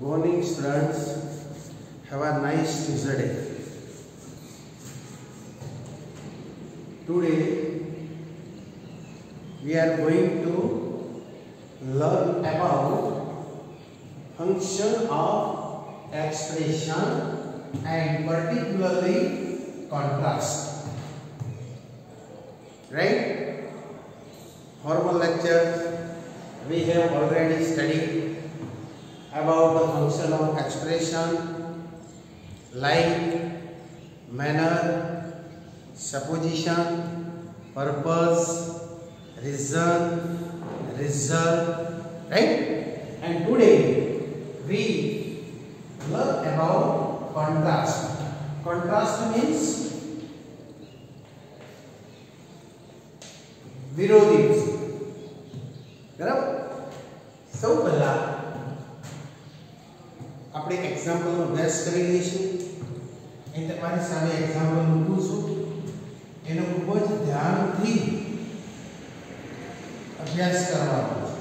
Morning students, have a nice Tuesday. Today we are going to learn about function of expression and particularly contrast. Right? Formal lecture we have already studied about the function of expression like manner, supposition, purpose, reason, result, right? And today we learn about contrast. Contrast means विरोधी. बराबर. सौ पहला આપણે example નો અભ્યાસ કરી લઈશું. એ તમારી સામે એક્ઝામ્પલ મૂકું છું, એનો ખૂબ જ ધ્યાનથી અભ્યાસ કરવાનો છે.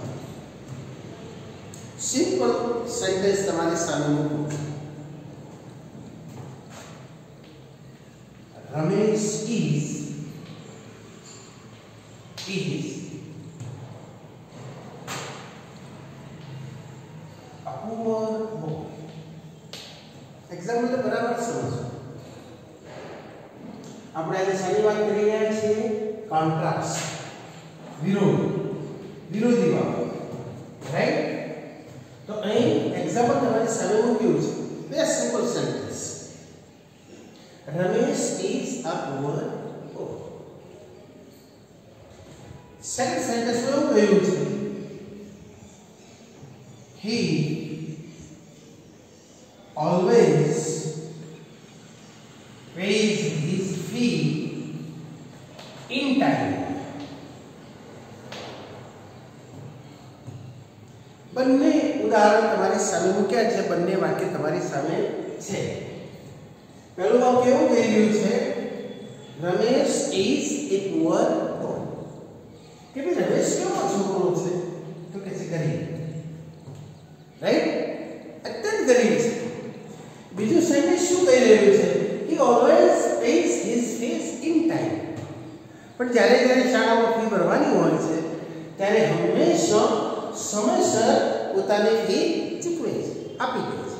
સિમ્પલ સેન્ટેન્સ તમારી સામે મૂકું. Ramesh is a poor boy. Example तो बराबर समझो. આપણે આજે સારી વાત કરી રહ્યા છીએ કોન્ટ્રાસ્ટ, વિરોધી બાબત, રાઈટ? તો અહીં એક્ઝામ્પલ તમારી સામે મૂક્યું છે. બે simple sentence. Ramesh is a poor boy. Second sentence માં એવું કહ્યું છે he always pays his fee in time. બંને ઉદાહરણ તમારી સામે મૂક્યા છે, બંને વાક્ય તમારી સામે છે. પહેલું વાક્ય એવું કહી રહ્યું છે Ramesh is a poor boy. કે ભાઈ રમેશ કેવો છોકરો છે? તો કે છે ગરીબ, રાઈટ? અત્યંત ગરીબ છે. બીજું સેન્ટેન્સ શું કહી રહ્યું છે? he always pays his fees in time. પણ જ્યારે શાળામાં ફી ભરવાની હોય છે ત્યારે હંમેશા સમયસર પોતાની ફી ચૂકવે છે, આપી દે છે.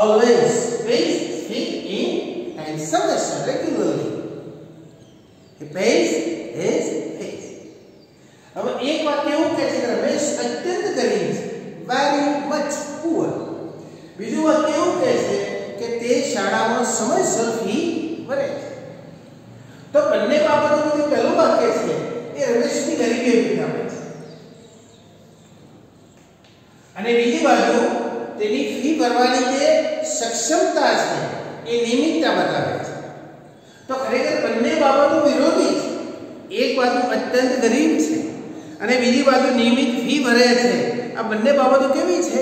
always pays fee in time. સમયસર, regularly he pays his fees. હવે એક વાક્ય એવું કહે છે કે રમેશ અત્યંત ગરીબ છે, very much poor. બીજું વાક્ય એવું કહે છે કે તે શાળામાં સમયસર ફી ભરે છે. તો બંને બાબતોનું જે પહેલું વાક્ય છે એ રમેશની ગરીબી બતાવે છે, અને બીજી બાજુ તેની ફી ભરવાની જે સક્ષમતા છે એ નિમિત્તતા બતાવે છે. તો ખરેખર બંને બાબતો વિરોધી છે. એક બાજુ અત્યંત ગરીબ છે અને બીજી બાજુ નિયમિત ફી ભરે છે. આ બંને બાબતો કેવી છે?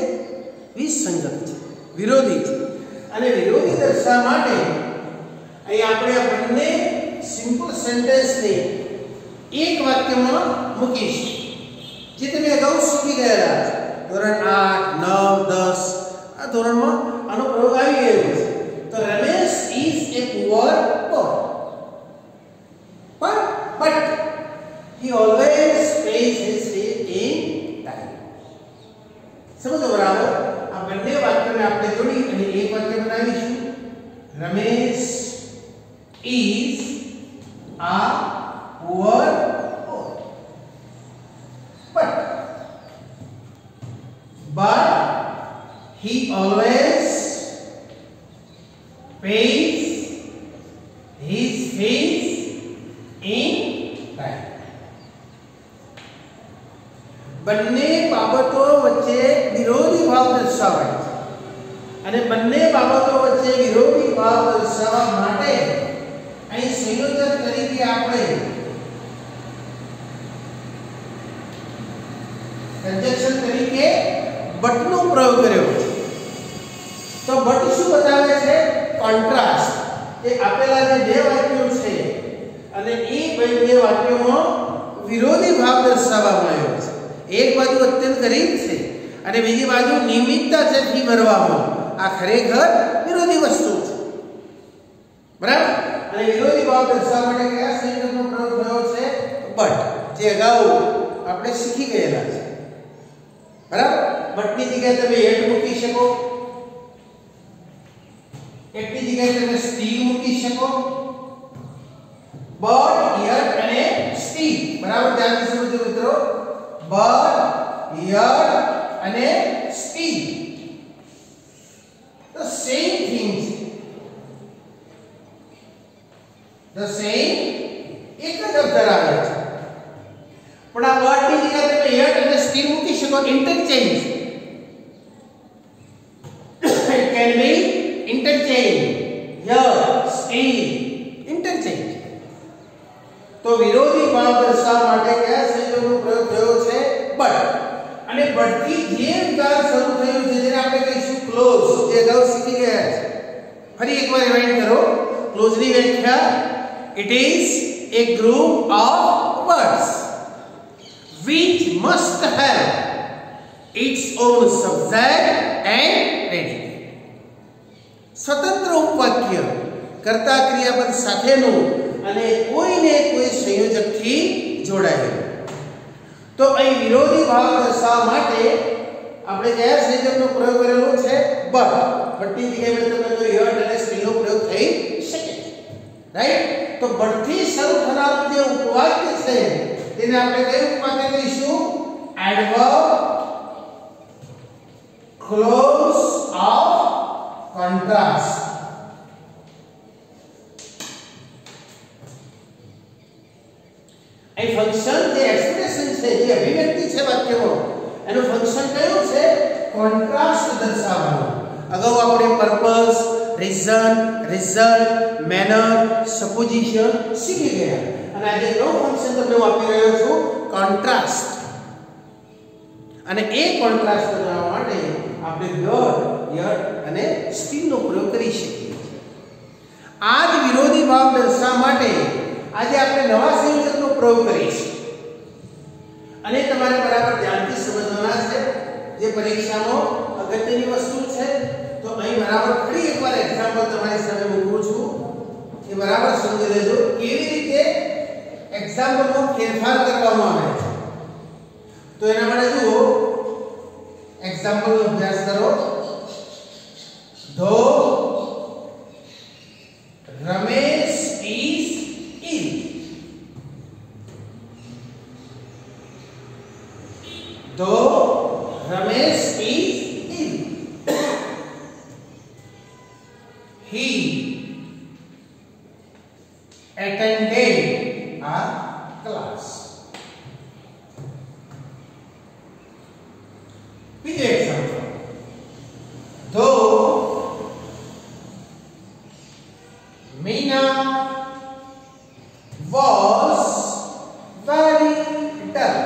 વિસંગત છે, વિરોધી છે. અને વિરોધી દર્શાવવા માટે અહીં આપણે આ બંને સિમ્પલ સેન્ટેન્સને એક વાક્યમાં મૂકીશું, જે તમે અગાઉ શીખી ગયેલા છો. ધોરણ 8, 9, 10 આ ધોરણમાં આનો પ્રયોગ આવી ગયો છે. તો Ramesh is a poor boy, but he always pays his fees in time. સમજો બરાબર? આ બંને વાક્યોને આપણે જોડી અને એક વાક્ય બનાવીશું. Ramesh is a poor boy, but he always pays his fees in time. બંને બાબતો વચ્ચે વિરોધી ભાવ દર્શાવાય છે, અને બંને બાબતો વચ્ચે વિરોધી ભાવ દર્શાવવા માટે અહીં સંયોજક તરીકે આપણે કન્જક્શન તરીકે બટનો પ્રયોગ કર્યો છે. તો બટ શું બતાવે છે? કોન્ટ્રાસ્ટ. એ આપેલા જે બે વાક્યો છે અને એ બે વાક્યોમાં વિરોધી ભાવ દર્શાવવામાં આવ્યો છે. એક બાજુ અત્યંત ગરીબ છે અને બીજી બાજુ નિમિત્તતા છે ફી ભરવામાં. આ ખરેખર વિરોધી વસ્તુ છે. બરાબર. અને વિરોધી ભાવ દર્શાવવા માટે કયા સંયોજકનો પ્રયોગ થયો છે? બટ, જે અગાઉ આપણે શીખી ગયેલા છે. બરાબર. બટની જગ્યાએ તમે એટ મૂકી શકો, એટલી જગ્યાએ તમે સ્ટીલ મૂકી શકો. બટ, યટ અને સ્ટીલ. બરાબર, ધ્યાનથી સમજો મિત્રો. બટ, યટ અને steel the same things, the same એક જ અર્થ ધરાવે છે. પણ આ બટ ની જગ્યાએ તમે યટ અને સ્ટીલ મૂકી શકો. Interchange, it can be interchange. Yet, steel, interchange. તો વિરોધી ભાવ દર્શાવવા માટે કયા સંયોજકનો પ્રયોગ થયો છે? બટ. અને બટથી જે વિકાર શરૂ થયું છે જેને આપણે કહીશું ક્લોઝ, જે અગાઉ શીખી ગયા છે. ફરી એકવાર રિવાઇન્ડ કરો. ક્લોઝ ની વ્યાખ્યા: it is a group of words which must have its own subject and predicate. સ્વતંત્ર ઉપવાક્ય કર્તા ક્રિયાપદ સાથેનું અને કોઈને કોઈ સંયોજકથી જોડાયેલું. તો અહીં વિરોધી ભાવ દર્શાવવા માટે આપણે કયા સંયોજકનો પ્રયોગ કરેલો છે? બટ. બટની જગ્યાએ તમે તો યટ અને સ્ટીલનો પ્રયોગ થઈ શકે. રાઈટ. તો બટથી શરૂ થનારું જે ઉપવાક્ય છે તેને આપણે કયું ઉપવાક્ય કહીશું? Adverb clause of contrast. અહીં ફંક્શન જે એક્સપ્રેશન છે, જે અભિવ્યક્તિ છે વાક્યમાં, એનું ફંક્શન કયું છે? કોન્ટ્રાસ્ટ દર્શાવવાનું. અગાઉ આપણે purpose, reason, result, manner, supposition શીખી ગયા. અને આજે નવું ફંક્શન તમને હું આપી રહ્યો છું, કોન્ટ્રાસ્ટ. અને એ કોન્ટ્રાસ્ટ બનાવવા માટે આપણે બટ, યટ અને સ્ટીલનો પ્રયોગ કરી શકીએ. આ જ વિરોધી ભાવ દર્શાવવા માટે આજે આપણે નવા સંયોજકનો પ્રયોગ કરીશું. અને તમારે બરાબર ધ્યાનથી સમજવાના છે. જે પરીક્ષામાં અગત્યની વસ્તુ છે. તો અહીં બરાબર ફરી એકવાર એક્ઝામ્પલ તમારી સામે મૂકું છું. એ બરાબર સમજી લેજો કેવી રીતે એક્ઝામ્પલમાં ફેરફાર કરવામાં આવે છે. તો એના માટે જુઓ, એક્ઝામ્પલનો અભ્યાસ કરો. ધો Ramesh is ill. Though Ramesh is ill, he attended a class. બીજો example. Though Meena was very dull.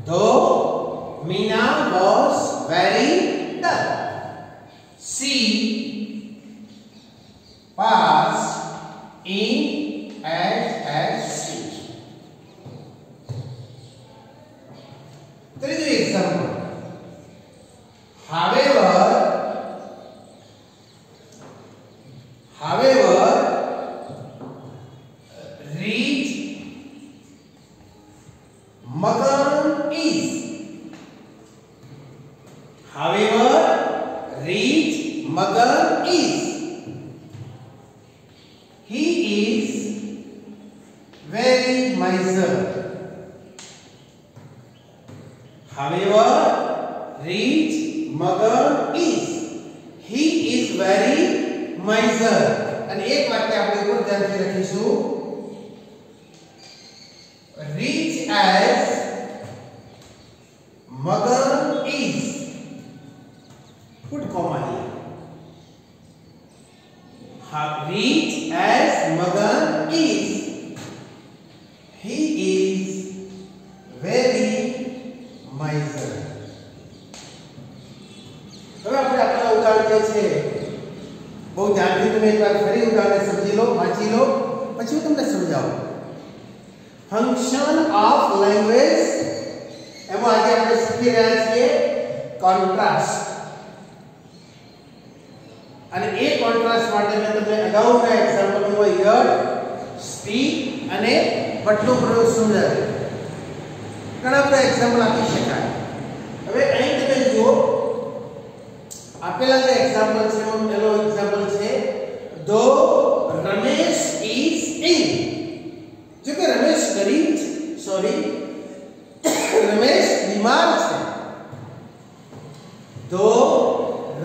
Though Meena was very dull, she passed in SSC. ત્રીજું example. However, rich Magan is. However, rich Magan is. He is very miser. However, rich Magan is. He is very miser. અને એક વાક્ય આપણે ઉપર ધ્યાનથી લખીશું. Rich as Magan is. Put comma here. Rich as Magan is. He is very miser. હવે આપણે આપણા ઉદાહરણ જે છે બહુ ધ્યાનથી તમે એકવાર ફરી ઉદાહરણ સમજી લો, વાંચી લો, પછી હું તમને સમજાવું. Function of language contrast. અને એ કોન્ટ્રાસ્ટ માટે મેં તમને અગાઉના એક્ઝામ્પલમાં યટ, સ્પીક અને બટનો પ્રયોગ સમજાવ્યો. ઘણા બધા એક્ઝામ્પલ આપી શકાય. હવે અહીં તમે જુઓ આપેલા જે એક્ઝામ્પલ છે એનો પહેલો એક્ઝામ્પલ છે ધો રમેશ ઇઝ ઇન. જો કે રમેશ ગરીબ સોરી રમેશ બીમાર છે. ધો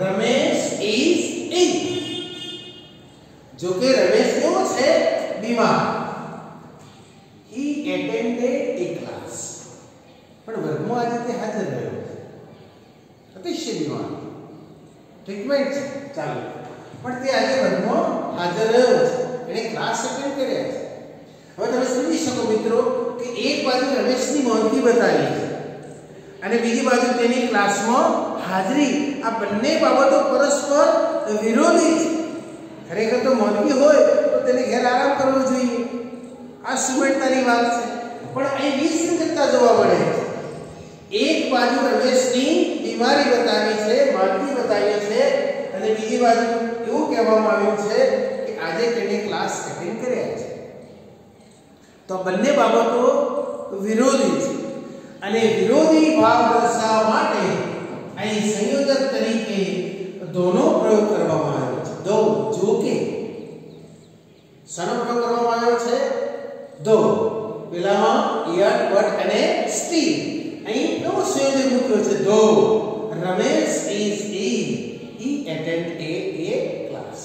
રમેશ ઇઝ ઇન. જો કે રમેશ કેવો છે? બીમાર. He attended a class. પણ વર્ગમાં આજે તે હાજર રહ્યો છે. અતિશય બીમાર. ટ્રીટમેન્ટ છે ચાલુ. પણ તે આજે વર્ગમાં હાજર રહ્યો છે. એણે ક્લાસ અટેન્ડ કર્યા છે. હવે તમે સમજી શકો મિત્રો કે એક બાજુ રમેશની મોંઘી બતાવી છે અને બીજી બાજુ તેની ક્લાસમાં હાજરી. આ બંને બાબતો પરસ્પર વિરોધી છે. ખરેખર તો મોંઘી હોય તો તેને ઘેર આરામ કરવો જોઈએ. આ સુમેળતાની વાત છે. પણ અહીં વિસંગતતા જોવા મળે છે. એક બાજુ રમેશની બીમારી બતાવી છે, મોંઘી બતાવી છે અને બીજી બાજુ એવું કહેવામાં આવ્યું છે કે આજે તેણે ક્લાસ અટેન્ડ કર્યા છે. તો બંને બાબતો વિરોધી છે અને વિરોધી ભાવ દર્શાવવા માટે અહીં સંયોજક તરીકે ધોનો પ્રયોગ કરવામાં આવ્યો છે. ધો જો કે શાનો પ્રયોગ કરવામાં આવ્યો છે? ધો. પેલામાં યટ, બટ અને સ્ટીલ. અહીં નવો સંયોજક મૂક્યો છે ધો Ramesh is in. he attended a class.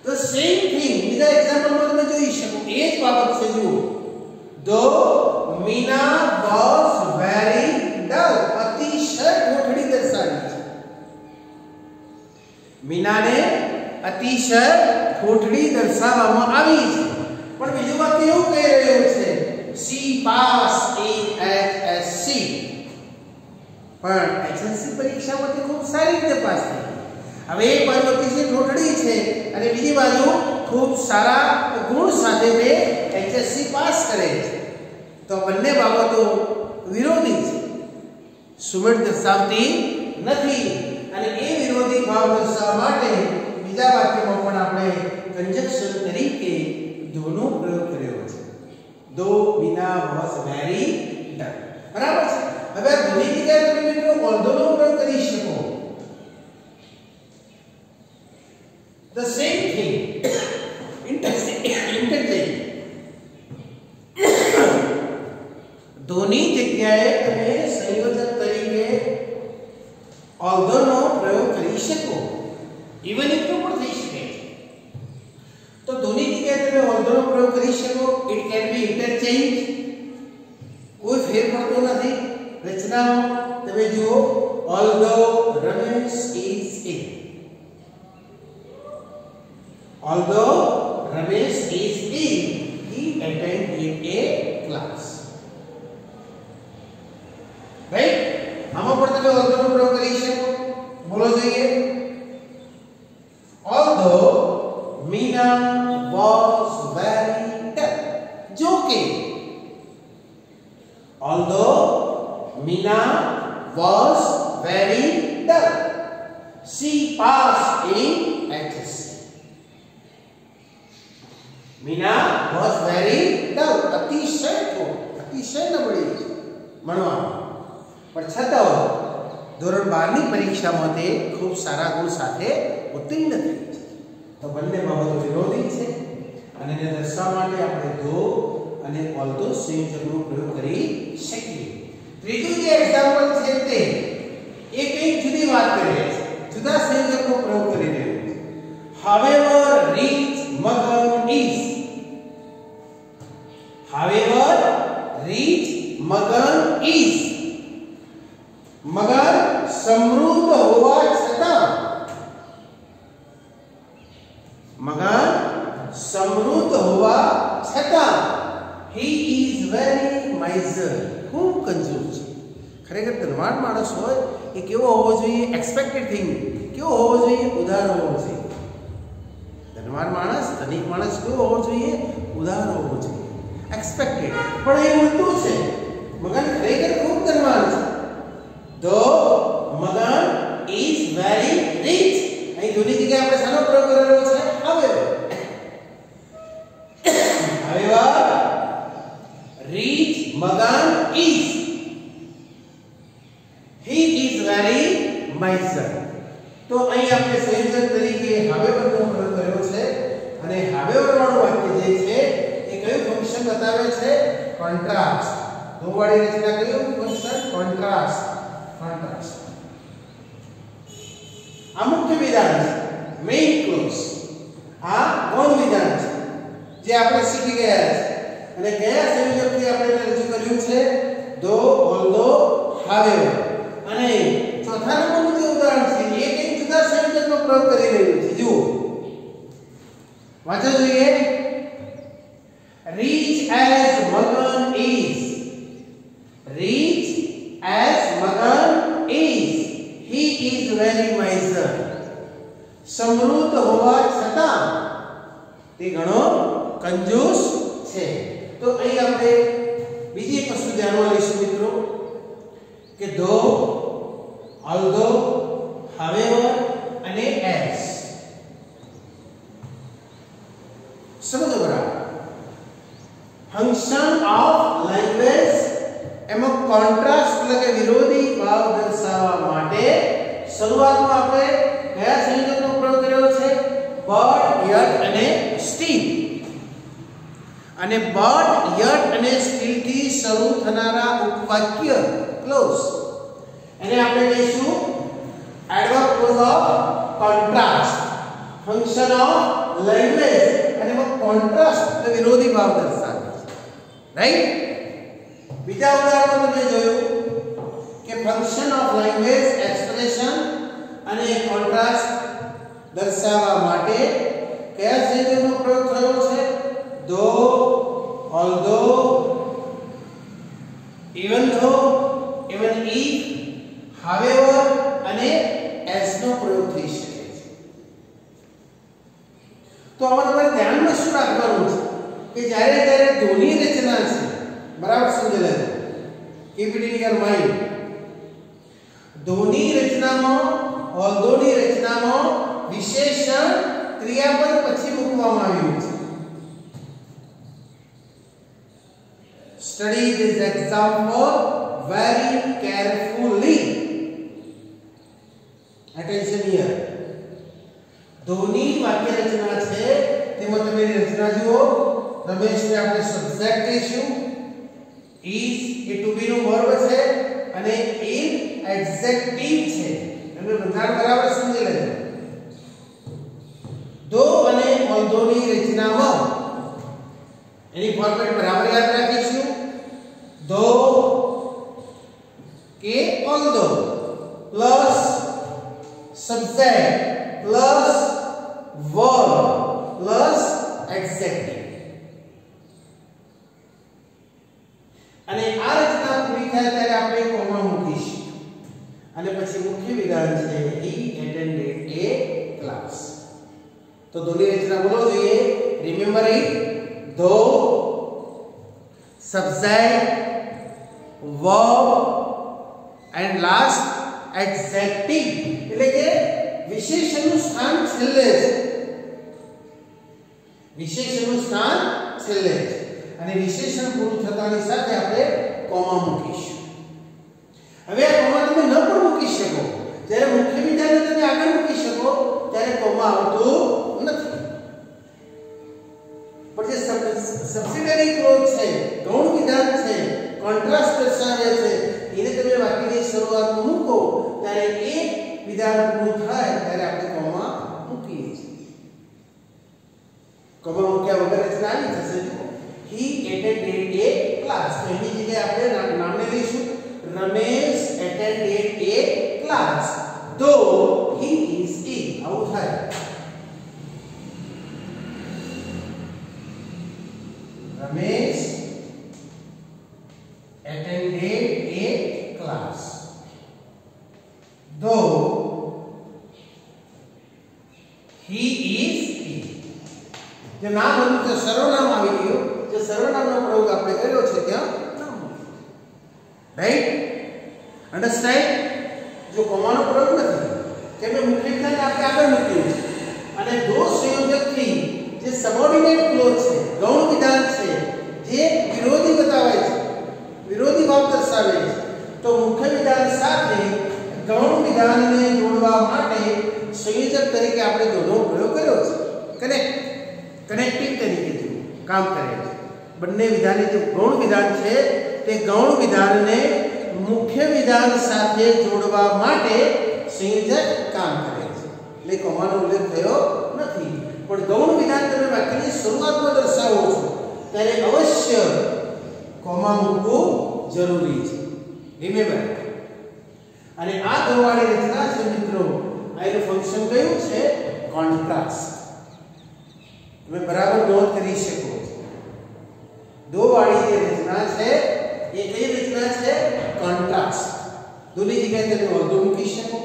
તો સેમ થિંગ બીજા એક્ઝામ્પલમાં તમે જોઈ શકો. એ જ બાબત છે. જુઓ ધો મીના વોઝ વેરી ડલ. અતિશય ગોઠડી દર્શાવી છે. મીનાને અતિશય ગોઠડી દર્શાવવામાં આવી છે. પણ બીજું વાક્ય એવું કહી રહ્યું છે she passed in HSC. પણ HSC પરીક્ષામાં તે ખૂબ સારી રીતે પાસ થઈ. હવે એક બાજુ અતિશય ગોઠડી છે અને બીજી બાજુ ખૂબ સારા ગુણ સાથે તે HSC પાસ કરે છે. તો બંને બાબતો વિરોધી છે, સુમેળ દર્શાવતી નથી. અને એ વિરોધી ભાવ દર્શાવવા માટે બીજા વાક્યમાં પણ આપણે કંજક્શન તરીકે ધોનો પ્રયોગ કર્યો છે. ધો મીના વોઝ વેરી ડલ. બરાબર છે. હવે આ ધોની જગ્યાએ તમે મિત્રો ઓલ્ધોનો પ્રયોગ કરી શકો. The same thing. Interchange. Dhoni જગ્યાએ તમે સંયોજક તરીકે ઓલ્ધોનો પ્રયોગ કરી શકો. ઇવન ઇફ પણ થઈ શકે. તો ધોની જગ્યાએ તમે ઓલ્ધોનો પ્રયોગ કરી શકો. It can be interchange. કોઈ ફેર પડતો નથી. રચનામાં તમે જુઓ although Ramesh is in. Although Ramesh is in, he attended a class. Right? આમાં પણ તમે although નો પ્રયોગ કરી શકો. બોલો જોઈએ. Although Meena was very dull. જો કે although Meena was very dull, she passed in HSC. Meena was very dull. અતિશય નબળી ભણવામાં. પણ છતાં ધોરણ 12 ની પરીક્ષામાં તે ખૂબ સારા ગુણ સાથે ઉત્તીર્ણ થઈ છે. તો બંને બાબતો વિરોધી છે અને એને દર્શાવવા માટે આપણે ધો અને ઓલ્ધો સંયોજકનો પ્રયોગ કરી શકીએ. ત્રીજું જે એક્ઝામ્પલ છે તે એક જુદી વાત કરે છે. જુદા સંયોજકનો પ્રયોગ કરી રહ્યો છે. however rich Magan is. However rich Magan is. મગર સમૃદ્ધ હોવા છતાં. મગર સમૃદ્ધ હોવા છતાં he is very miser. ખૂબ કંજૂસ છે. ખરેખર ધનવાન માણસ હોય એ કેવો હોવો જોઈએ? એક્સપેક્ટેડ થિંગ કેવો હોવો જોઈએ? ઉદાર હોવો જોઈએ. ધનવાન માણસ, ધનિક માણસ કેવો હોવો જોઈએ? ઉદાર હોવો જોઈએ, એક્સપેક્ટેડ. પણ એ ઉલટું છે. મગન ખરેખર ખૂબ ધનવાન છે. તો મગન miser. તો અહીં આપણે સંયોજક તરીકે however નો પ્રયોગ કર્યો છે અને however વાળું વાક્ય જે છે એ કયું ફંક્શન બતાવે છે? કોન્ટ્રાસ્ટ. દો વાળી રચના કયું ફંક્શન? કોન્ટ્રાસ્ટ. આ મુખ્ય વિધાન છે, મેઇન ક્લોઝ. આ ગૌણ વિધાન છે જે આપણે શીખી ગયા છે અને કયા સંયોજકથી આપણે રજૂ કર્યું છે? દો, ઓલ્ધો, હાવેવર. અને ચોથા નંબરનું જે ઉદાહરણ છે એ એક જુદા સંયોજકનો પ્રયોગ કરી રહ્યું છે. જુઓ, વાંચો જોઈએ. Rich as Magan is. Rich as Magan is. He is very miser. સમૃદ્ધ હોવા છતાં તે ઘણો કંજૂસ છે. તો અહીં આપણે બીજી એક વસ્તુ ધ્યાનમાં લઈશું મિત્રો કે ધો, ઓલ્ધો, હાવેવર અને એઝ. સમજો બરાબર. ફંક્શન ઓફ લેંગ્વેજ એમાં કોન્ટ્રાસ્ટ એટલે કે વિરોધી ભાવ દર્શાવવા માટે શરૂઆતમાં આપણે કયા સંયોજકનો પ્રયોગ કર્યો છે? બટ, યટ અને સ્ટીલ. અને બટ, યટ અને સ્ટીલ થી શરૂ થનારા ઉપવાક્ય ક્લોઝ એને આપણે કહીશું adverb clause of contrast. Function of language અને એમાં કોન્ટ્રાસ્ટ એટલે વિરોધી ભાવ દર્શાવે છે. રાઈટ? બીજા ઉદાહરણમાં તમે જોયું કે ફંક્શન ઓફ લેંગ્વેજ એક્સપ્રેશન અને કોન્ટ્રાસ્ટ દર્શાવવા માટે કયા સંયોજકનો પ્રયોગ થયો છે? Though, ઓલ્ધો, even though, even if, however અને as નો પ્રયોગ થઈ શકે છે. તો આમાં તમારે ધ્યાનમાં શું રાખવાનું છે કે જ્યારે ધોની રચના છે, બરાબર સમજી લેજો, keep it in your mind. Dhoni રચનામાં, ઓલ્ધોની રચનામાં વિશેષણ ક્રિયાપદ પછી મૂકવામાં આવ્યું છે. Study this example very carefully. Attention here. Dhoni વાક્ય રચના છે તેમાં તમે રચના જુઓ. રમેશને આપણે સબ્જેક્ટ કહીશું. is એ to be નો વર્બ છે અને in એડજેક્ટિવ છે. તમે બંધારણ બરાબર સમજી લેજો. ધો અને ઓલ્ધોની રચનામાં એની ફોર્મેટ બરાબર યાદ રાખીશું. ધો કે although plus subject plus verb plus adjective. અને આ રચના પૂરી થાય ત્યારે આપણે કોમા મૂકીશું અને પછી મુખ્ય વિધાન છે he attended a class. તો ધોની રચના બોલો જોઈએ. Remember it. ધો, subject, verb and last adjective. એટલે કે વિશેષણનું સ્થાન છેલ્લે છે. વિશેષણનું સ્થાન છેલ્લે છે અને વિશેષણ પૂરું થતાની સાથે આપણે કોમા મૂકીશું. હવે આ કોમા તમે ન પણ મૂકી શકો. જ્યારે મુખ્ય વિધાનને તમે આગળ મૂકી શકો ત્યારે કોમા આવતું નથી. પણ જે સબસિડિયરી ક્લોઝ છે, ગૌણ વિધાન છે, કોન્ટ્રાસ્ટ દર્શાવે છે, એને તમે વાક્યની શરૂઆતમાં મૂકો ત્યારે એ વિધાન પૂરું થાય ત્યારે આપણે કોમા મૂકીએ છીએ. કોમા મૂક્યા વગર રચના આવી જશે. he attended a class. તો એની જગ્યાએ આપણે નામને લઈશું Ramesh attended a class though he is ill. આવું થાય. Ramesh attended a class though he is ill. જે નામ હતું તે સર્વનામ આવી ગયું. જે સર્વનામનો પ્રયોગ આપણે કર્યો છે ત્યાં નામ. રાઈટ? અન્ડરસ્ટેન્ડ? જો કોમાનો પ્રયોગ નથી કેમ કે મુખ્ય વિધાન આપણે આગળ મૂક્યું છે અને દો સંયોજકથી જે સબઓર્ડિનેટ ક્લોઝ છે, ગૌણ વિધાન છે, જે વિરોધી બતાવે છે, વિરોધી ભાવ દર્શાવે છે, તો મુખ્ય વિધાન સાથે ગૌણ વિધાનને જોડવા માટે સંયોજક તરીકે આપણે દોનો પ્રયોગ કર્યો છે. કનેક્ટિંગ તરીકે જો કામ કરે છે. બંને વિધાનને જે ગૌણ વિધાન છે તે ગૌણ વિધાનને મુખ્ય વિધાન સાથે જોડવા માટે સંયોજક કામ કરે છે. એટલે કોમાનો ઉલ્લેખ થયો નથી, પણ ગૌણ વિધાન તમે વાક્યની શરૂઆતમાં દર્શાવો છો ત્યારે અવશ્ય કોમા મૂકવું જરૂરી છે. રિમેમ્બર. અને આ દોવાળી રચના છે મિત્રો, આ એનું ફંક્શન કયું છે? કોન્ટ્રાસ્ટ. તમે બરાબર નોંધ કરી શકો છો. દોવાળી જે રચના છે એ કઈ રચના છે? કોન્ટ્રાસ્ટ. દોની જગ્યાએ તમે અર્ધો મૂકી શકો.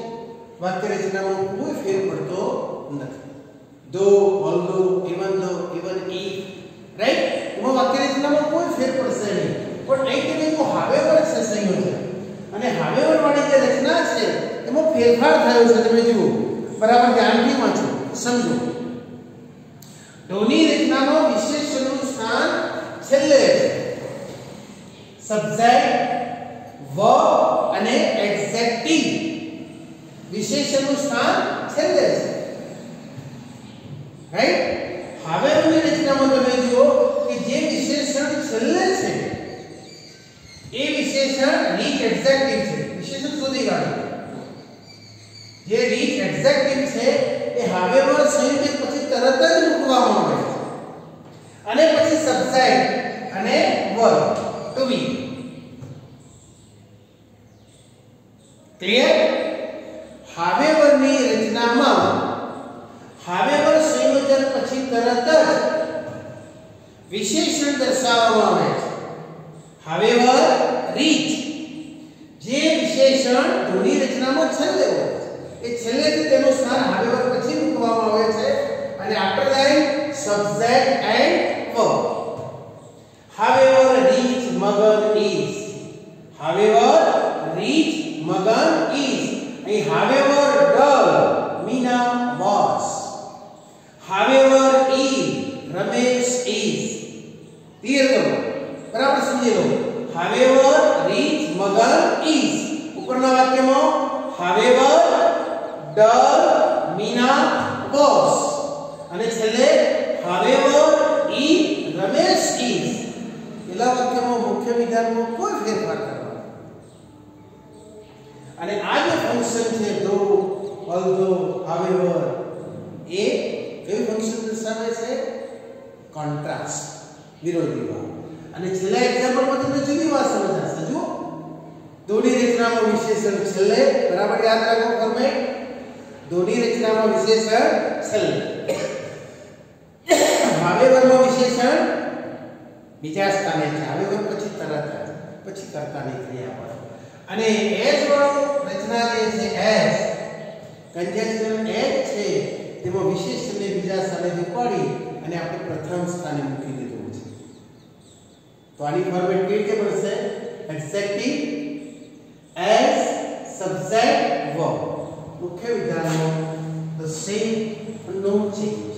વાક્ય રચનામાં કોઈ ફેર પડતો નથી. દો, ઓલ્ધો, ઇવન દો, ઇવન ઇફ, રાઈટ? એમાં વાક્ય રચનામાં કોઈ ફેર પડશે નહીં. પણ અહીં તમે જો હાવેવર છે સંયોજક, અને હાવેવર વાળી જે રચના છે એમાં ફેરફાર થયો છે. તમે જુઓ, બરાબર ધ્યાનથી વાંચો, સમજો. ધોની રચનામાં વિશેષણનું સ્થાન છેલ્લે છે. સબ્જેક્ટ, વર્બ અને એડજેક્ટિવ વિશેષણનું સ્થાન છેલ્લે છે. રાઈટ? હાવેવરની રચનામાં તમે જુઓ કે જે વિશેષણ છેલ્લે છે એ વિશેષણ રીચ એડજેક્ટિવ છે. વિશેષણ શોધી કાઢો. જે રીચ એડજેક્ટિવ છે એ હાવેવર સંયોજક પછી તરત જ મૂકવામાં આવે છે, અને પછી સબ્જેક્ટ અને વર્બ ટુ બી. ક્લિયર? હાવેવરની રચનામાં હાવેવર સંયોજક પછી તરત જ વિશેષણ દર્શાવવામાં આવે છે. હાવેવર રીચ જે વિશેષણ ધોની રચનામાં છેલ્લે હોય છે એ છેલ્લેથી તેનું સ્થાન હાવેવર પછી મૂકવામાં આવે છે, અને after that subject and verb. However rich Magan is. However rich Magan is. અહીં however dull Meena was. However ઈ રમેશ ઇઝ. ક્લિયર કરો, બરાબર સમજી લો. However rich Magan is. ઉપરના વાક્યમાં હાવેવર ડલ મીના વોઝ, અને છેલ્લે હાવેવર ઈ રમેશ ઇઝ. પેલા વાક્યમાં મુખ્ય વિધાનમાં કોઈ ફેરફાર કરવાનો. અને આ જે ફંક્શન છે ધો, ઓલ્ધો, હાવેવર, એ કયું ફંક્શન દર્શાવે છે? કોન્ટ્રાસ્ટ, વિરોધી ભાવ. અને છેલ્લા એક્ઝામ્પલમાં તમને જુદી વાત સમજાશે. જુઓ, ધોની રચનામાં વિશેષણ છેલ્લે, બરાબર યાદ રાખો ફોર્મેટ. ધોની રચનામાં વિશેષણ છેલ્લે, હાવેવરમાં વિશેષણ બીજા સ્થાને છે. હાવેવર પછી તરત જ, પછી કર્તાની ક્રિયા પર. અને એસ વાળું રચના જે છે, એસ કન્જેક્શન એસ છે, તેમાં વિશેષણને બીજા સ્થાને ઉપાડી અને આપણે પ્રથમ સ્થાને મૂકી દીધું છે. તો આની ફોર્મેટ કેવી રીતે બનશે? Adjective, S, subject, verb. મુખ્ય વિધાનમાં the same no change,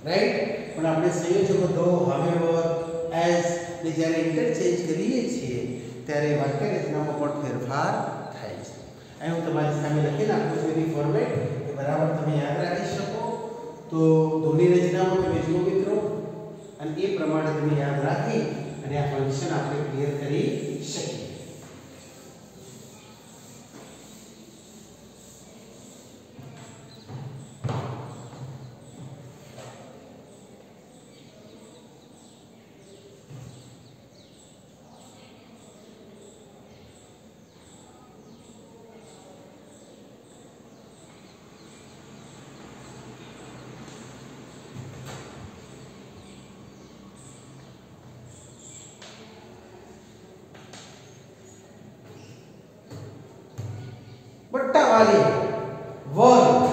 right? પણ આપણે સંયોજકો ધો, હાવેવર, એસ ને જ્યારે ઇન્ટરચેન્જ કરીએ છીએ ત્યારે વાક્ય રચનામાં પણ ફેરફાર થાય છે. અહીં હું તમારી સામે લખી નાખું છું એની ફોર્મેટ, એ બરાબર તમે યાદ રાખી શકો. તો ધોની રચનામાં તમે જુઓ મિત્રો, અને એ પ્રમાણે તમે યાદ રાખી અને આ ફંક્શન આપણે ક્લિયર કરી શકીએ. बट्टा वाले वर्ब,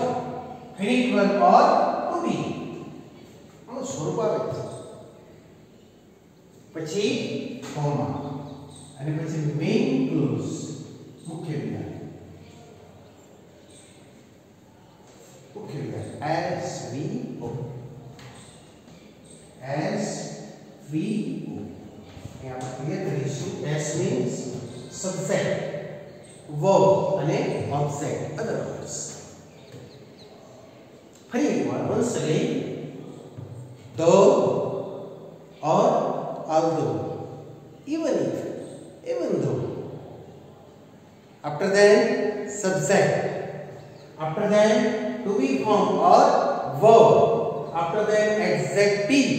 फिनिट वर्ब और टू बी આનું સ્વરૂપ આવે છે. પછી કોમા, અને પછી મેઇન ક્લોઝ, મુખ્ય વિધાન. મુખ્ય વિધાન એસ વી ઓ, એસ વી ઓ. અહીં આપણે ક્લિયર કરીશું. એસ મીન્સ સબ્જેક્ટ, verb અને object other words. ફરી એકવાર once again, though or although, even if, even though. After then subject, after then to be formed or verb, after then adjective,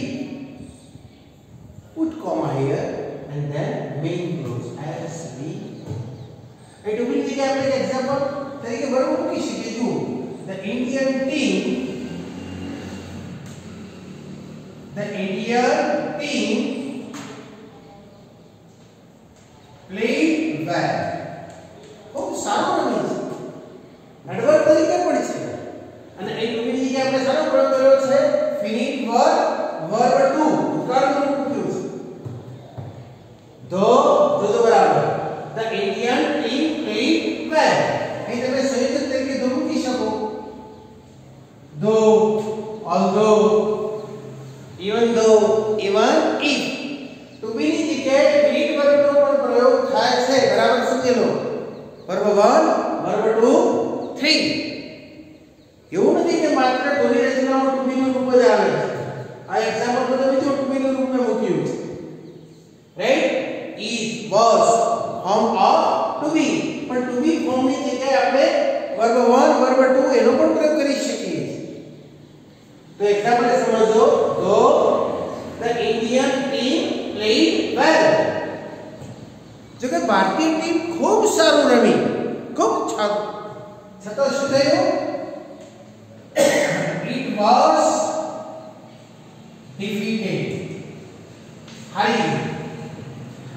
put comma here and then main clause as we. A to be ની જગ્યાએ આપણે example તરીકે બરાબર મૂકી શકીએ. જુઓ, the Indian team played well. ખૂબ સારો રમી છે, એડવર્બ તરીકે પણ છે. અને એ to be ની જગ્યાએ આપણે સારો પ્રયોગ કર્યો છે finite verb 2 ભૂતકાળનું રૂપ મૂક્યું છે. though જો બરાબર the Indian team played well. અહીં તમે સંયોજક તરીકે though મૂકી શકો. though, although, even though, even if. to be ની જગ્યાએ finite verb નો પણ પ્રયોગ થાય છે. બરાબર સમજી લો. verb 1, verb 2, 3. એવું નથી કે માત્ર ધોની રચનામાં to be નું રૂપ જ આવે છે. આ એક્ઝામ્પલ તો તમે જો to be નું રૂપ મૂક્યું છે. Right? is, was, form of to be. પણ to be ફોર્મ ની જગ્યાએ આપણે verb 1, verb 2 એનો પણ પ્રયોગ કરી શકીએ. તો એક્ઝામ્પલ સમજો. though the Indian team played well. જો કે ભારતીય ટીમ ખૂબ સારું રમી, ખૂબ છતાં શું થયું? it was defeated. હારી.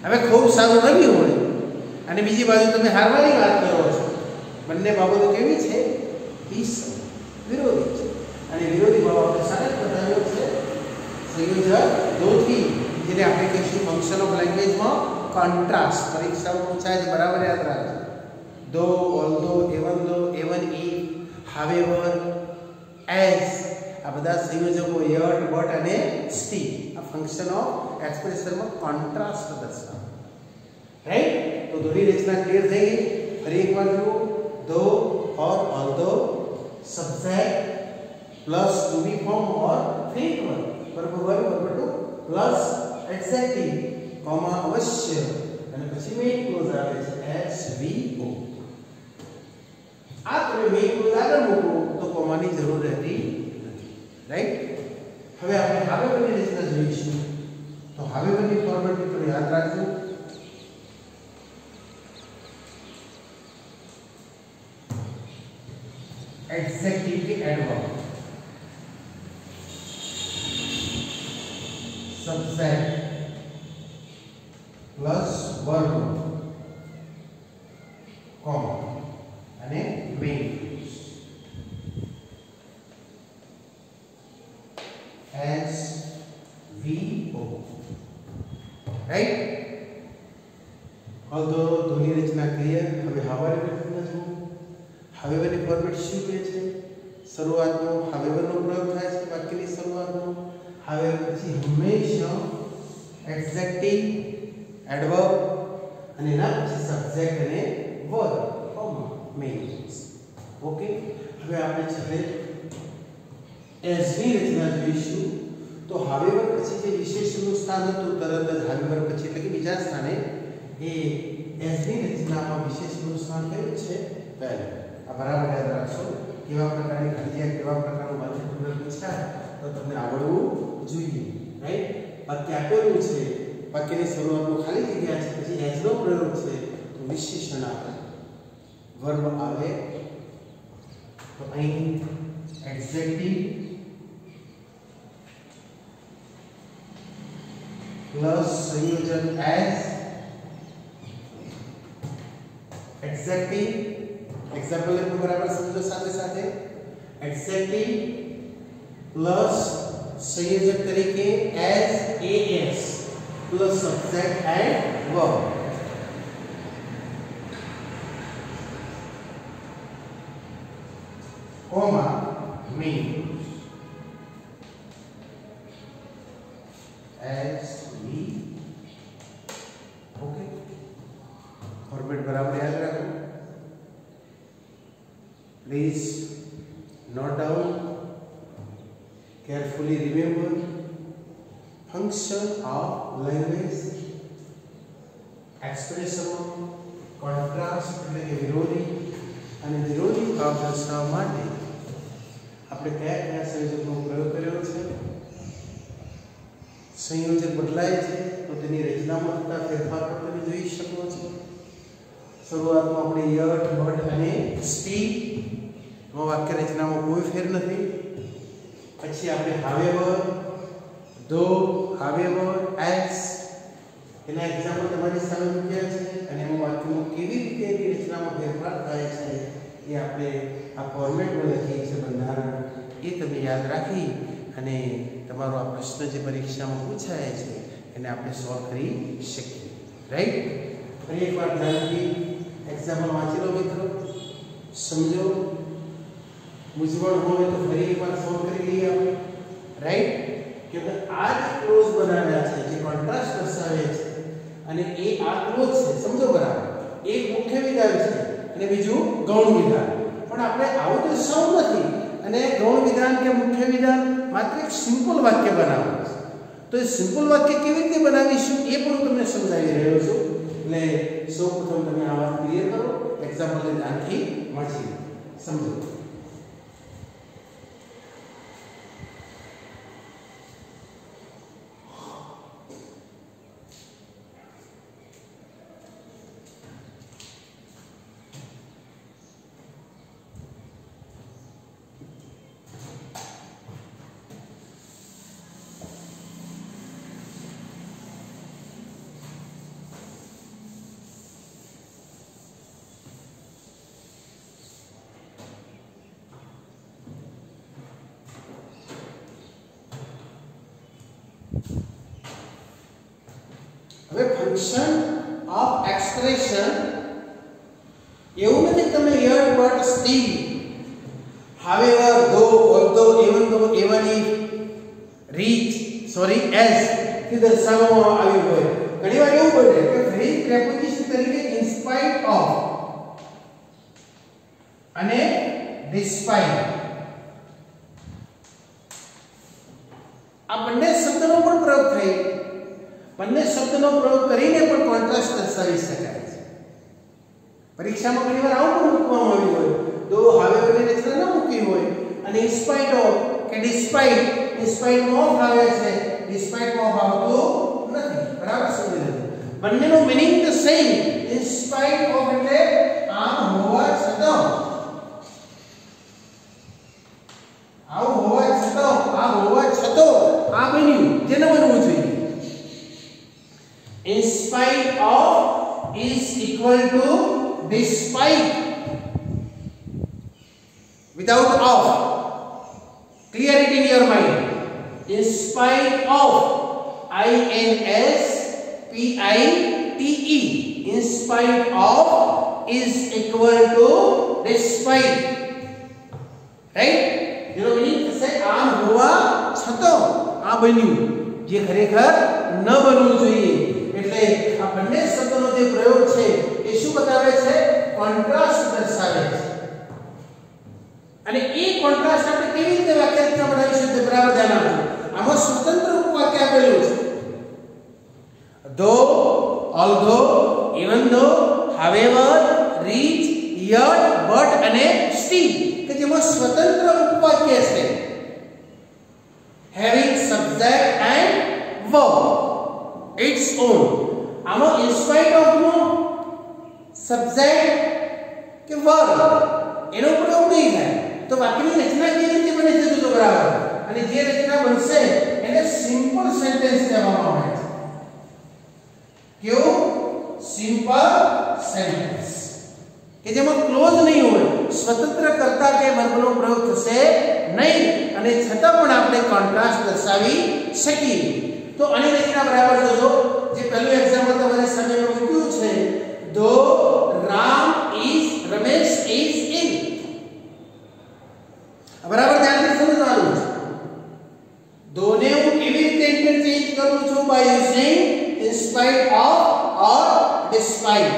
હવે ખૂબ સારું રમ્યું હોય અને બીજી બાજુ તમે હારવાની વાત કરો છો. બંને બાબતો કેવી છે? વિરોધી છે. અને વિરોધી ભાવ આપણે સારા જ બતાવ્યો છે સંયોજક દોથી, જેને આપણે કહીશું ફંક્શન ઓફ લેંગ્વેજમાં કોન્ટ્રાસ્ટ. પરીક્ષાઓ પૂછાય છે, બરાબર યાદ રાખજો. though, although, even though, even if, however, as. આ બધા સંયોજકો yet, but અને still આ ફંક્શન ઓફ એક્સપ્રેશનમાં કોન્ટ્રાસ્ટ દર્શાવે. રાઈટ? તો ધોની રચના ક્લિયર થઈ ગઈ. ફરી એકવાર જુઓ. though or although, subject plus to be form or finite verb, verb 1, verb 2 plus adjective, comma અવશ્ય અને પછી main clause આવે છે as we go. આ તમે main clause આગળ મૂકો તો કોમાની જરૂર રહેતી નથી. રાઈટ? હવે આપણે હાવેવરની રચના જોઈશું. તો હાવેવરની ફોર્મેટ મિત્રો યાદ રાખજો. adjective के adverb, subject plus verb, comma અને main clause as we go. right? although ધોની રચના ક્લિયર. હવે હાવેવરની રચના જુઓ. હાવેવરની ફોર્મેટ શું કહે છે? શરૂઆતમાં હાવેવરનો પ્રયોગ થાય છે વાક્યની શરૂઆતમાં. હાવેવર પછી હંમેશા એડજેક્ટિવ, એડવર્બ અને એના પછી સબ્જેક્ટ અને verb, comma main clause. Okay? હવે આપણે છેલ્લે એઝ ની રચના જોઈશું. તો હાવેવર પછી જે વિશેષણનું સ્થાન હતું તરત જ હાવેવર પછી એટલે કે બીજા સ્થાને એ એઝ ની રચનામાં વિશેષણનું સ્થાન કયું છે? પહેલું. આ બરાબર યાદ રાખશો. કેવા પ્રકારની ક્રિયા, કેવા પ્રકારનું વાક્ય પૂછાય તો તમને આવડવું જોઈએ. રાઈટ? વાક્ય આપેલું છે, વાક્યની શરૂઆતમાં ખાલી જગ્યા છે, પછી એઝ નો પ્રયોગ છે તો વિશેષણ આવે, વર્બ આવે. તો અહીં એડજેક્ટિવ પ્લસ સંયોજન એઝ, એડજેક્ટિવ एग्जांपल में बराबर समझो साथे साथे. एडजेक्टिव प्लस संयोजक तरीके as, as plus subject and verb. comma mean as we. Okay? Format बराबर याद रखो. Please note down, carefully remember function of language. Expression contrast એટલે કે વિરોધી અને વિરોધી ભાવ દર્શાવવા માટે આપણે કયા કયા સંયોજકનો પ્રયોગ કર્યો છે. સંયોજક બદલાય છે તો તેની રચનામાં થતા ફેરફાર પણ તમે જોઈ શકો છો. શરૂઆતમાં આપણે યટ બટ અને સ્ટી વાક્ય રચનામાં કોઈ ફેર નથી. પછી આપણે હાવેવર, ધો, હાવેવર, એઝ એના એક્ઝામ્પલ તમારી સામે મૂક્યા છે અને એમાં વાક્યમાં કેવી રીતે એની રચનામાં ફેરફાર થાય છે એ આપણે આ ફોર્મેટમાં લખીએ છીએ બંધારણ. એ તમે યાદ રાખી અને તમારો આ પ્રશ્ન જે પરીક્ષામાં પૂછાય છે એને આપણે સોલ્વ કરી શકીએ. રાઈટ? ફરી એકવાર ધ્યાનથી એક્ઝામ્પલ વાંચી લો મિત્રો, સમજો. મૂંઝવણ હોય તો ફરી એકવાર સોલ્વ કરી લઈએ આપણે. રાઈટ? કે આ જ ક્લોઝ બનાવ્યા છે જે કોન્ટ્રાસ્ટ દર્શાવે છે અને એ આ ક્લોઝ છે, સમજો બરાબર. એક મુખ્ય વિધાન છે અને બીજું ગૌણ વિધાન. પણ આપણે આવું તો સૌ નથી અને ગૌણ વિધાન કે મુખ્ય વિધાન માત્ર એક સિમ્પલ વાક્ય બનાવવું છે. તો એ સિમ્પલ વાક્ય કેવી રીતે બનાવીશું એ પણ હું તમને સમજાવી રહ્યો છું. એટલે સૌપ્રથમ તમે આ વાત ક્લિયર કરો, એક્ઝામ્પલ ધ્યાનથી વાંચી સમજો. હવે ફંક્શન ઓફ એક્સપ્રેશન એવું નથી તમે yet but still however though although even though even if rich sorry as કે દર્શાવવામાં આવ્યું હોય. ઘણીવાર એવું બને કે ફ્રેઝ પ્રેપોઝિશન તરીકે ઇન સ્પાઇટ ઓફ અને ડિસ્પાઇટ આ બંને શબ્દનો પણ પ્રયોગ થાય. બંને શબ્દનો પ્રયોગ કરીને પણ કોન્ટ્રાસ્ટ દર્શાવી શકાય છે. પરીક્ષામાં ઘણીવાર આવું પણ મૂકવામાં આવ્યું હોય, તો હાવેવરની રચના ન મૂકી હોય અને ઇન સ્પાઇટ ઓફ કે ડિસ્પાઇટ, ઇન સ્પાઇટ ઓફ આવે છે, ડિસ્પાઇટ ઓફ આવતો નથી. બરાબર સમજી લો. બંનેનો meaning the same. In spite of એટલે આમ હોવા છતાં, આવું હોવા છતાં, આ હોવા છતાં આ બન્યું જેને બનવું જોઈએ. In spite of is equal to despite without of. Clear it in your mind. In spite of, INSPITE. In spite of is equal to despite. Right? જેનો મીનિંગ થશે આમ હોવા છતાં આ બન્યું જે ખરેખર ન બનવું જોઈએ. એટલે આ બંને શબ્દનો જે પ્રયોગ છે એ શું બતાવે છે? કોન્ટ્રાસ્ટ દર્શાવે છે. અને એ કોન્ટ્રાસ્ટ આપણે કેવી રીતે વાક્ય રચના બનાવીશું તે બરાબર ધ્યાન આપજો. આમાં સ્વતંત્ર ઉપવાક્ય આપેલું છે. Though, although, even though, however, rich, yet, but અને સ્ટીલ કે જેમાં સ્વતંત્ર ઉપવાક્ય છે. Having subject and verb its own. આમાં in spite of no subject કે verb એનો પ્રયોગ નહીં થાય તો વાક્યની રચના કેવી રીતે બને છે તો બરાબર. અને જે રચના બનશે એને સિમ્પલ સેન્ટેન્સ કહેવામાં આવે છે. કેવું? સિમ્પલ સેન્ટેન્સ કે જેમાં ક્લોઝ નહીં હોય, સ્વતંત્ર કર્તા કે વર્બનો પ્રયોગ થશે નહીં અને છતાં પણ આપણે કોન્ટ્રાસ્ટ દર્શાવી શકીએ. તો આની રચના બરાબર જોજો. જે પહેલું એક્ઝામ્પલ તમારી સામે મૂક્યું છે, ધો રમેશ ઇઝ ઇન. બરાબર ધ્યાનથી સમજવાનું છે. ધોને હું કેવી રીતે ઇન્ટરચેન્જ કરું છું? By using in spite of or despite.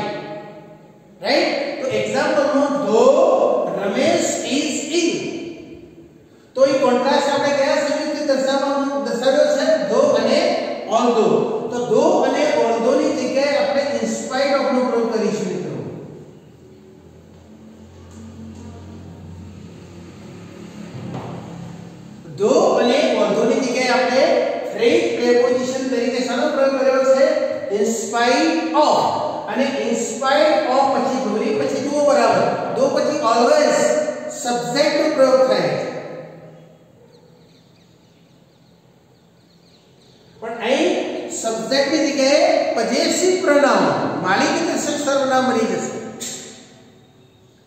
Right? તો એક્ઝામ્પલમાં ધો રમેશ આપણે ફ્રેઝ પ્રેપોઝિશન તરીકે શાનો પ્રયોગ કર્યો છે? In spite of. અને ઇન સ્પાઇટ ઓફ પછી દોરી પછી જુઓ બરાબર, દો પછી ઓલવેઝ સબ્જેક્ટ નો પ્રયોગ થાય છે. પણ અહીં સબ્જેક્ટ ની જગ્યાએ પોઝેસિવ પ્રોનાઉન માલિકી દર્શક સર્વનામ બની જશે.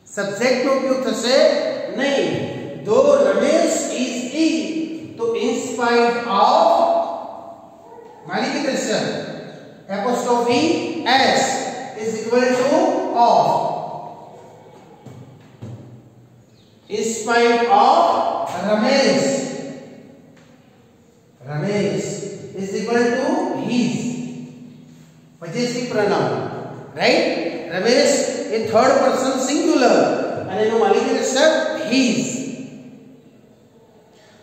સબ્જેક્ટ નો ઉપયોગ થશે નહીં. દો રમેશ ઇઝ ઇન, તો ઇન સ્પાઇટ ઓફ માલિકી દર્શક apostrophe S is equal to of. In spite of Ramesh, Ramesh is equal to his. possessive pronoun, right? Ramesh in third person singular અને એનો માલિકી દર્શક his.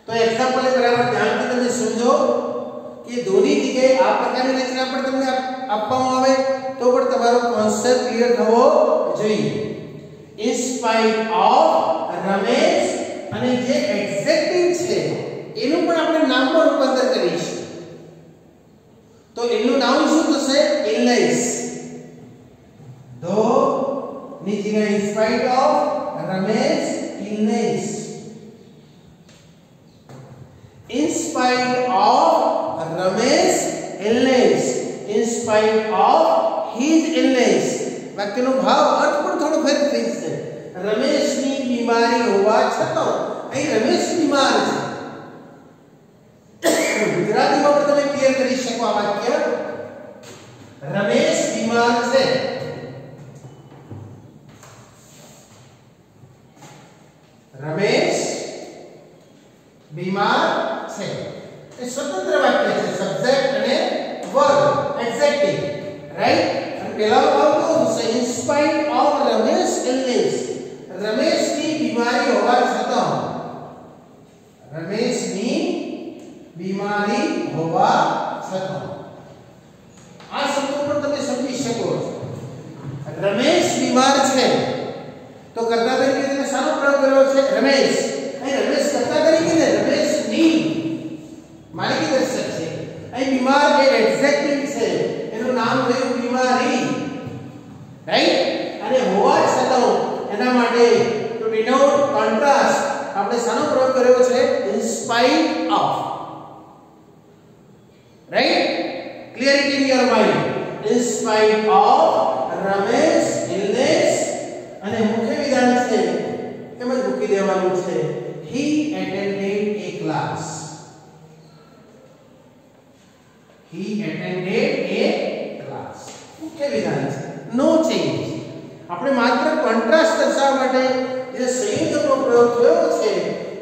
તો એક્ઝામ્પલ બરાબર ધ્યાનથી તમે સમજો કે દોની જગ્યાએ આ પ્રકારની રચના પર તમને આપવામાં આવે તો પણ તમારો કોન્સેપ્ટ ક્લિયર થવો જોઈએ. ઇન સ્પાઇટ ઓફ રમેશ અને જે એડજેક્ટિવ છે એનું પણ આપણે નામમાં રૂપાંતર કરીશું. તો એનું નામ શું થશે? ઇલનેસ. દો ની જગ્યાએ in spite of Ramesh illness. In spite of Ramesh illness, in spite of his illness. વાક્યનો ભાવ અર્થ પણ થોડો ફેર થઈ જશે. રમેશની બીમારી હોવા છતાં અહીં રમેશ બીમાર છે. ગુજરાતીમાં પણ તમે ક્લિયર કરી શકો આ વાક્ય. રમેશ બીમાર છે. રમેશ બીમાર છે. એ સ્વતંત્ર વાક્ય છે. સબ્જેક્ટ અને વર્બ એડજેક્ટિવ, રાઈટ? અને પહેલાનો ભાવ કેવો થશે? In spite of Ramesh illness. રમેશની બીમારી હોવા છતાં, રમેશની બીમારી હોવા છતાં. આ શબ્દો પણ તમે સમજી શકો છો. રમેશ બીમાર છે તો કર્તા તરીકે તમે શાનો પ્રયોગ કર્યો છે? રમેશ. અહીં રમેશ કર્તા તરીકે ને રમેશની માલિકી દર્શક છે. અહીં બીમાર એ એડજેક્ટિવ છે, એનું નામ થયું બીમારી, રાઈટ? અને હોવા છતાં એના માટે ટુ ડિનોટ કોન્ટ્રાસ્ટ આપણે શાનો પ્રયોગ કર્યો છે? In spite of, right? Clarity in your mind. In spite of Ramesh illness. અને મુખ્ય વિધાન છે એમ જ મૂકી દેવાનું છે. he attended a class. He attended a class. મુખ્ય વિધાન છે. નો ચેન્જ. આપણે માત્ર કોન્ટ્રાસ્ટ દર્શાવવા માટે જે સંયોજકનો પ્રયોગ થયો છે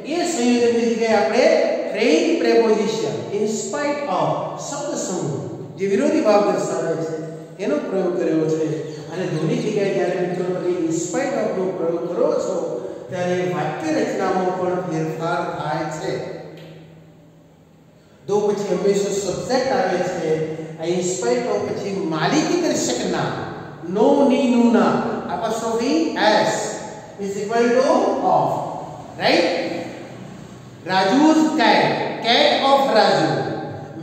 એ સંયોજકની જગ્યાએ આપણે phrase preposition in spite of શબ્દ સમૂહ જે વિરોધી ભાવ દર્શાવે છે એનો પ્રયોગ કર્યો છે. અને દોની જગ્યાએ જ્યારે મિત્રો તમે ઇન સ્પાઇટ ઓફ નો પ્રયોગ કરો છો ત્યારે વાક્ય રચનામાં પણ ફેરફાર થાય છે. દો પછી હંમેશા સબ્જેક્ટ આવે છે. આ ઇન સ્પાઇટ ઓફ પછી માલિકી દર્શક નામ નો ની નું નામ apostrophe s is equal to of, right? Raju's cat, cat of Raju.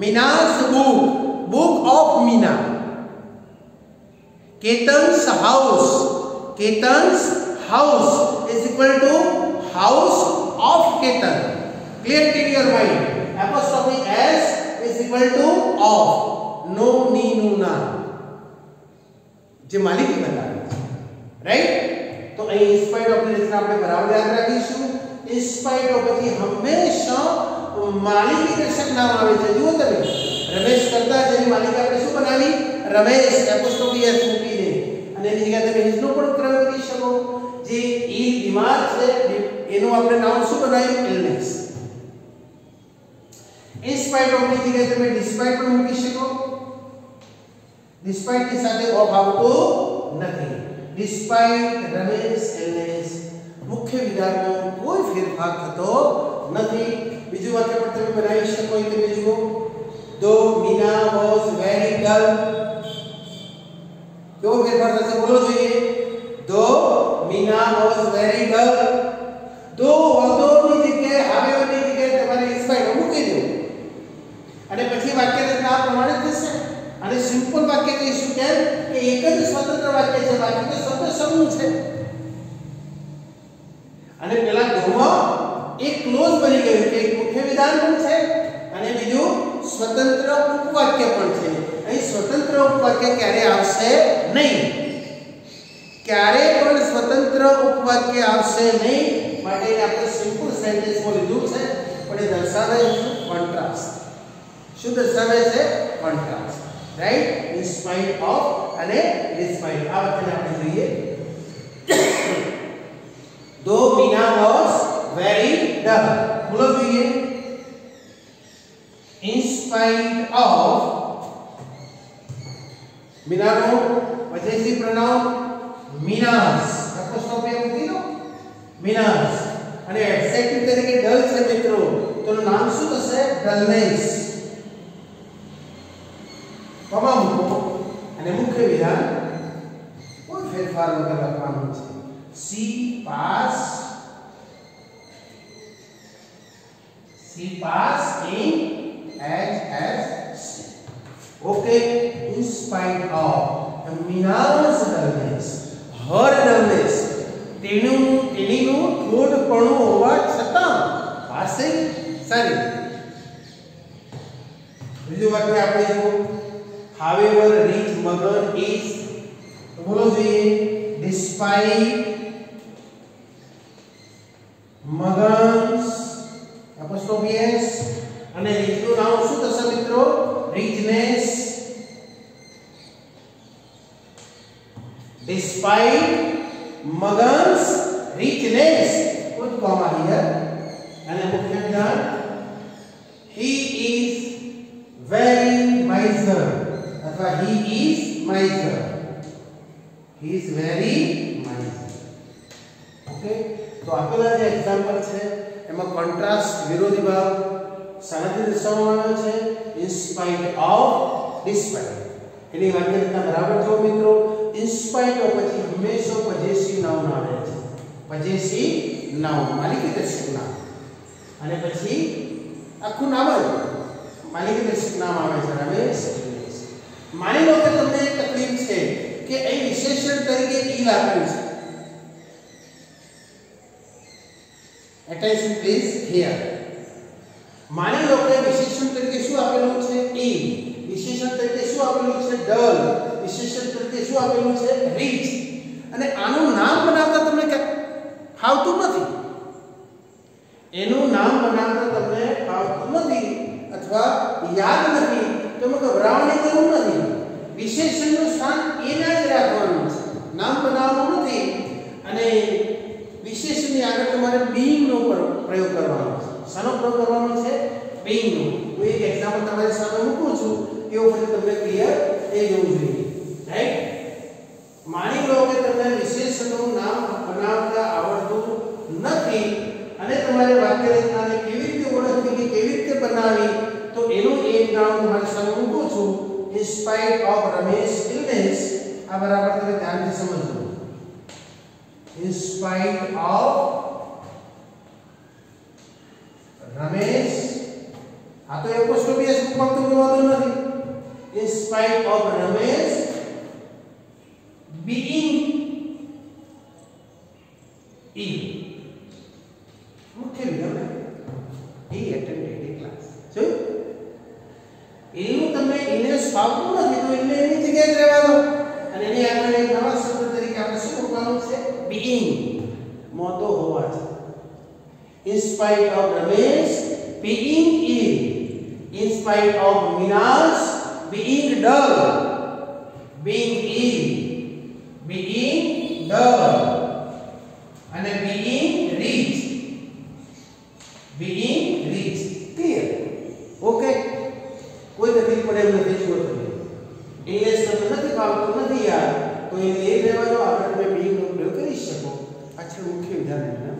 Mina's book, book of Mina. Ketan's house, Ketan's house is equal to house of Ketan. Clear in your mind. Apostrophe s is equal to of. No ni nu na. જે માલિકી બતાવે છે, right? તો અહીં in spite of ની રચના આપણે બરાબર યાદ રાખીશું. ઇન સ્પાઇટ ઓફ પછી હંમેશા માલિકી દર્શક નામ આવે છે. જુઓ તમે, રમેશ કરતા જેની માલિકા આપણે શું બનાવી? રમેશ એપોસ્ટ્રોફી એસ મૂકીને. અને એની જગ્યાએ તમે હિઝનો પણ પ્રયોગ કરી શકો. જે ઈ બીમાર છે એનું આપણે નામ શું બનાવ્યું? ઇલનેસ. ઇન સ્પાઇટ ઓફ ની જગ્યાએ તમે ડિસ્પાઇટ પણ મૂકી શકો. ડિસ્પાઇટ ની સાથે ઓફ આવતો નથી. Despite Ramesh illness. મુખ્ય વિધાનમાં કોઈ ફેરફાર થતો નથી. બીજું વાક્ય પણ તમે બનાવી શકો. એ તમે જુઓ. દો મીના વોઝ વેરી ડલ. કેવો ફેરફાર થશે? બોલો જોઈએ. દો મીના વોઝ વેરી ડલ. દો ઓધો ની જગ્યાએ હવે ની જગ્યાએ તમારે ઇન સ્પાઇટ મૂકી દો. સ્વતંત્ર ઉપવાક્ય ક્યારે આવશે નહીં, ક્યારે પણ સ્વતંત્ર ઉપવાક્ય આવશે નહીં માટે આપણે સિમ્પલ સેન્ટેન્સમાં લીધું છે, પણ એ દર્શાવે છે કોન્ટ્રાસ્ટ. શું દર્શાવે છે? Contrast, right? In spite of અને ડિસ્પાઇટ. આ વખતે આપણે જોઈએ though Meena was very dull. બોલો જોઈએ. in spite of Meena no possessive pronoun Meenas, apostrophe મૂકી દો Meenas, અને એડજેક્ટિવ તરીકે ડલ છે મિત્રો, તો નામ શું થશે? ડલનેસ. કોમા મૂકો અને મુખ્ય વિધાન કોઈ ફેરફાર વગર લખવાનું છે. she passed in HSC. Okay, in spite of Meena's dullness, her dullness, તેણીનું થોડપણું હોવા છતાં પાસ થઈ સારી. બીજું વાક્ય આપણે જુઓ. however rich Magan is, તો બોલો જોઈએ despite Magan's apostrophe s, અને રીચનું નામ શું થશે મિત્રો? richness. despite Magan's richness, put comma here, અને મુખ્ય વિધાન he is very miser, અથવા he is miser, he is very miser. Okay, તો આપેલા જે એક્ઝામ્પલ છે એમાં કોન્ટ્રાસ્ટ વિરોધી ભાવ શાનાથી દર્શાવવામાં આવ્યો છે? in spite of despite. એની વાક્ય રચના બરાબર જો મિત્રો. in spite of પછી હંમેશા પોઝેસિવ નાઉન આવે છે, પોઝેસિવ નાઉન, માલિકીદર્શક નામ, અને પછી આખું નામ જ માલિકીદર્શક નામ આવે છે રમેશ. માની લો કે તમને એક તકલીફ છે કે અહીં વિશેષણ તરીકે ઈ આપેલું છે. attention please here. માની લો કે વિશેષણ તરીકે શું આપેલું છે? ઈ. વિશેષણ તરીકે શું આપેલું છે? ડલ. વિશેષણ તરીકે શું આપેલું છે? રીચ. અને આનું નામ બનાવતા તમને ફાવતું નથી, એનું નામ બનાવતા તમને ફાવતું નથી અથવા યાદ નથી, તો ગભરાવાની જરૂર નથી. વિશેષણનું સ્થાન એના જ રાખવાનું છે, નામ બનાવવાનું નથી. અને વિશેષણની આગળ તમારે being નો પ્રયોગ કરવાનો છે. શાનો પ્રયોગ કરવાનો છે? being નો. હું એક એક્ઝામ્પલ તમારી સામે મૂકું છું, એ વખતે તમને ક્લિયર થઈ જવું જોઈએ, રાઈટ? માની લો કે તમને વિશેષણનું નામ બનાવતા આવડતું નથી અને તમારે વાક્ય રચનાને કેવી રીતે ઓળખવી કે કેવી રીતે બનાવવી, તો એનું એક નામ તમારી સામે મૂકું છું. in spite of Ramesh illness, આ બરાબર તમે ધ્યાનથી સમજો. in spite of Ramesh, આ તો એપોસ્ટ્રોફી એસ મૂકવાનું તો વાંધો નથી. in spite of Ramesh being ill, મુખ્ય વિધાન he attended a class. જો એનું તમને ઇલેસ ફાવતું નથી તો એને એની જગ્યાએ જ રહેવા દો, અને એની આગળ એક નવા શબ્દ તરીકે આપણે શું મૂકવાનું છે? being, મોતો હોવા છે. in spite of Ramesh being ill, in spite of Meena's being dull, being ill, being dull, and being rich, being rich. Clear? Okay? કોઈ તકલીફ પડે એમ નથી. શું તમે ઇંગ્લિશ તમને નથી ફાવતું નથી યાર, તો એ રહેવા દો, આપણે તમે being નો પ્રયોગ કરી શકો. પાછળ મુખ્ય વિધાન એના.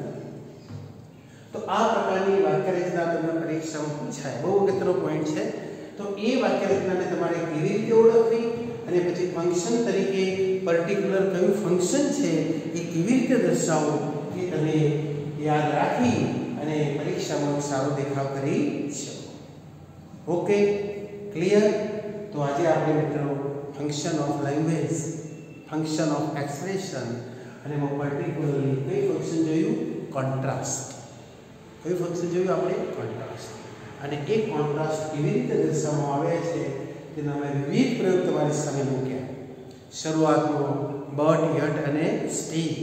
તો આ પ્રકારની વાક્ય રચના તમને પરીક્ષામાં પૂછાય, બહુ અગત્યનો પોઈન્ટ છે. તો એ વાક્ય રચનાને તમારે કેવી રીતે ઓળખવી અને પછી ફંક્શન તરીકે પર્ટિક્યુલર કયું ફંક્શન છે એ કેવી રીતે દર્શાવવું એ તમે યાદ રાખી અને પરીક્ષામાં સારો દેખાવ કરી શકો. Okay, clear? તો આજે આપણે મિત્રો function of language, function of expression અને પર્ટિક્યુલરલી કઈ ફંક્શન જોયું? કોન્ટ્રાસ્ટ. કયું ફંક્શન જોયું આપણે? કોન્ટ્રાસ્ટ. અને એ કોન્ટ્રાસ્ટ કેવી રીતે દર્શાવવામાં આવે છે તેના મેં વિવિધ પ્રયોગ તમારી સામે મૂક્યા. શરૂઆતમાં બટ, યટ અને સ્ટીલ,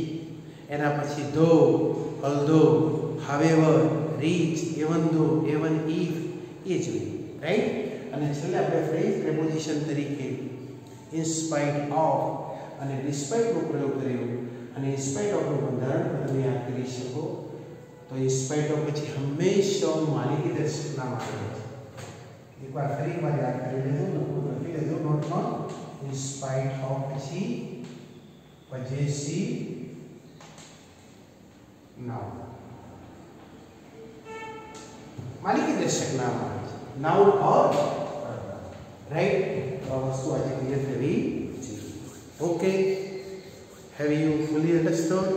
એના પછી ધો, અલ્ધો, હાવેવર, રીચ, એવન ધો, એવન ઇફ, એ જોયું, રાઈટ. અને છેલ્લે આપણે ફ્રેઝ પ્રેપોઝિશન તરીકે ઇન સ્પાઇટ ઓફ અને ડિસ્પાઇટનો પ્રયોગ કર્યો. અને ઇન સ્પાઇટ ઓફનું બંધારણ તમે યાદ કરી શકો તો ઇન સ્પાઇટ ઓફ પછી હંમેશા માલિકી દર્શક નામ આવે છે. એકવાર ફરીવાર યાદ કરી લેજો, લખી લેજો નોટમાં. ઇન સ્પાઇટ ઓફ પછી possessive noun, માલિકી દર્શક નામ આવે છે, નાઉન ઓર રાઈટ. તો આ વસ્તુ આજે ક્લિયર થવી જોઈએ. Okay, have you fully understood?